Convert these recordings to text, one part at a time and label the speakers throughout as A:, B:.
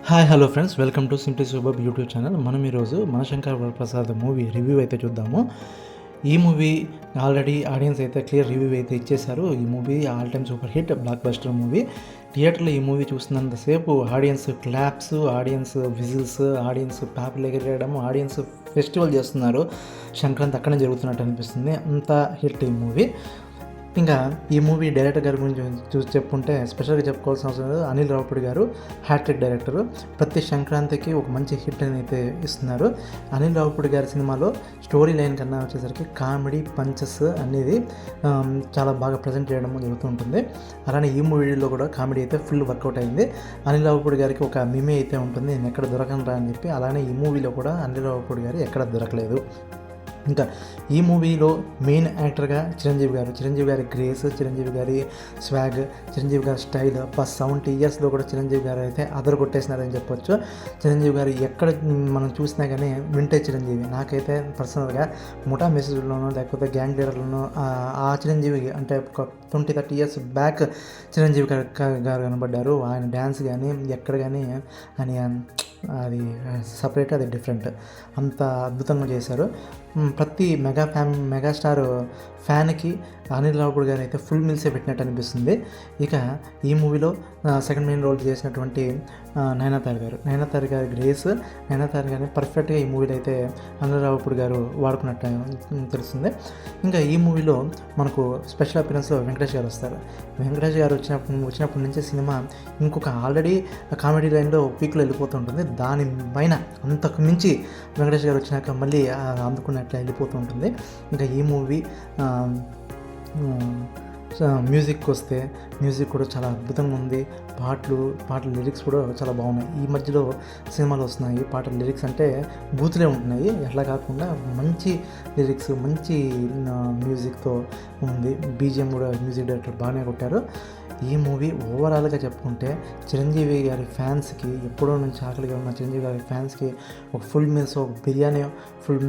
A: Hi hello friends, welcome to simply super YouTube channel. మనం ఈరోజు Manashankar Varaprasad movie review అయితే చూద్దాము. ఈ మూవీ ఆల్రెడీ ఆడియన్స్ అయితే క్లియర్ రివ్యూ అయితే ఇచ్చేశారు. ఈ movie all time super hit, blockbuster movie. థియేటర్లో ఈ మూవీ చూస్తున్నంతసేపు audience claps, audience whistles, audience పేపర్లు ఎగిరేయడం, ఆడియన్స్ ఫెస్టివల్ చేస్తున్నారు. సంక్రాంతి అక్కడనే జరుగుతున్నట్టు అనిపిస్తుంది, అంత హిట్ ఈ మూవీ. ఇంకా ఈ మూవీ డైరెక్టర్ గారి గురించి చూసి చెప్పుకుంటే స్పెషల్గా చెప్పుకోవాల్సిన అవసరం లేదు. అనిల్ రావిపూడి గారు హ్యాట్రిక్ డైరెక్టరు. ప్రతి సంక్రాంతికి ఒక మంచి హిట్ అని అయితే ఇస్తున్నారు. అనిల్ రావిపూడి గారి సినిమాలో స్టోరీ లైన్ కన్నా వచ్చేసరికి కామెడీ పంచెస్ అనేది చాలా బాగా ప్రజెంట్ చేయడం జరుగుతూ ఉంటుంది. అలానే ఈ మూవీలో కూడా కామెడీ అయితే ఫుల్ వర్కౌట్ అయింది. అనిల్ రావిపూడి గారికి ఒక మిమే అయితే ఉంటుంది, నేను ఎక్కడ దొరకనరా అని చెప్పి. అలానే ఈ మూవీలో కూడా అనిల్ రావిపూడి గారు ఎక్కడ దొరకలేదు. ఇంకా ఈ మూవీలో మెయిన్ యాక్టర్గా చిరంజీవి గారి గ్రేస్, చిరంజీవి గారి స్వాగ్, చిరంజీవి గారి స్టైల్, ప్లస్ 70 ఇయర్స్లో కూడా చిరంజీవి గారు అయితే అదరు కొట్టేసినారని చెప్పొచ్చు. చిరంజీవి గారు ఎక్కడ మనం చూసినా కానీ వింటేజ్ చిరంజీవి. నాకైతే పర్సనల్గా ముఠా మెసేజ్లోనో లేకపోతే గ్యాంగ్ లీడర్లోనో ఆ చిరంజీవి అంటే ఒక 20-30 ఇయర్స్ బ్యాక్ చిరంజీవి గారు కనబడ్డారు. ఆయన డ్యాన్స్ కానీ ఎక్కడ కానీ అని అది సపరేట్, అది డిఫరెంట్, అంత అద్భుతంగా చేశారు. ప్రతి మెగాస్టార్ ఫ్యాన్కి అనిల్ రావిపూడి గారు అయితే ఫుల్ మిల్సే పెట్టినట్టు అనిపిస్తుంది. ఇక ఈ మూవీలో సెకండ్ మెయిన్ రోల్ చేసినటువంటి నయనతార గారి గ్రేస్, నయనతార గారిని పర్ఫెక్ట్గా ఈ మూవీలో అయితే అనిల్ రావిపూడి గారు వాడుకున్నట్టు తెలుస్తుంది. ఇంకా ఈ మూవీలో మనకు స్పెషల్ అపిరెన్స్లో వెంకటేష్ గారు వస్తారు. వెంకటేష్ గారు వచ్చినప్పటి నుంచి సినిమా ఇంకొక ఆల్రెడీ కామెడీ లైన్లో పీక్లో వెళ్ళిపోతుంటుంది. దానిపైన అంతకు మించి వెంకటేష్ గారు వచ్చినాక మళ్ళీ అందుకున్నట్లు వెళ్ళిపోతూ ఉంటుంది. ఇంకా ఈ మూవీ మ్యూజిక్ వస్తే మ్యూజిక్ కూడా చాలా అద్భుతంగా ఉంది. పాటల లిరిక్స్ కూడా చాలా బాగున్నాయి. ఈ మధ్యలో సినిమాలు వస్తున్నాయి, పాటల లిరిక్స్ అంటే బూతులే ఉంటున్నాయి, ఎట్లా కాకుండా మంచి లిరిక్స్, మంచి మ్యూజిక్తో ఉంది. బీజిఎం కూడా మ్యూజిక్ డైరెక్టర్ బాగానే కొట్టారు. ఈ మూవీ ఓవరాల్గా చెప్పుకుంటే చిరంజీవి గారి ఫ్యాన్స్కి, ఎప్పుడో నుంచి ఆకలిగా ఉన్న చిరంజీవి గారి ఫ్యాన్స్కి ఒక ఫుల్ మీల్స్, ఒక బిర్యానీ ఫుల్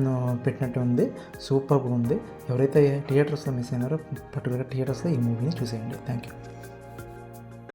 A: పెట్టినట్టు ఉంది. సూపర్గా ఉంది. ఎవరైతే థియేటర్స్లో మిస్ అయినారో పర్టికులర్గా థియేటర్స్లో ఈ మూవీని చూసేయండి. Thank you.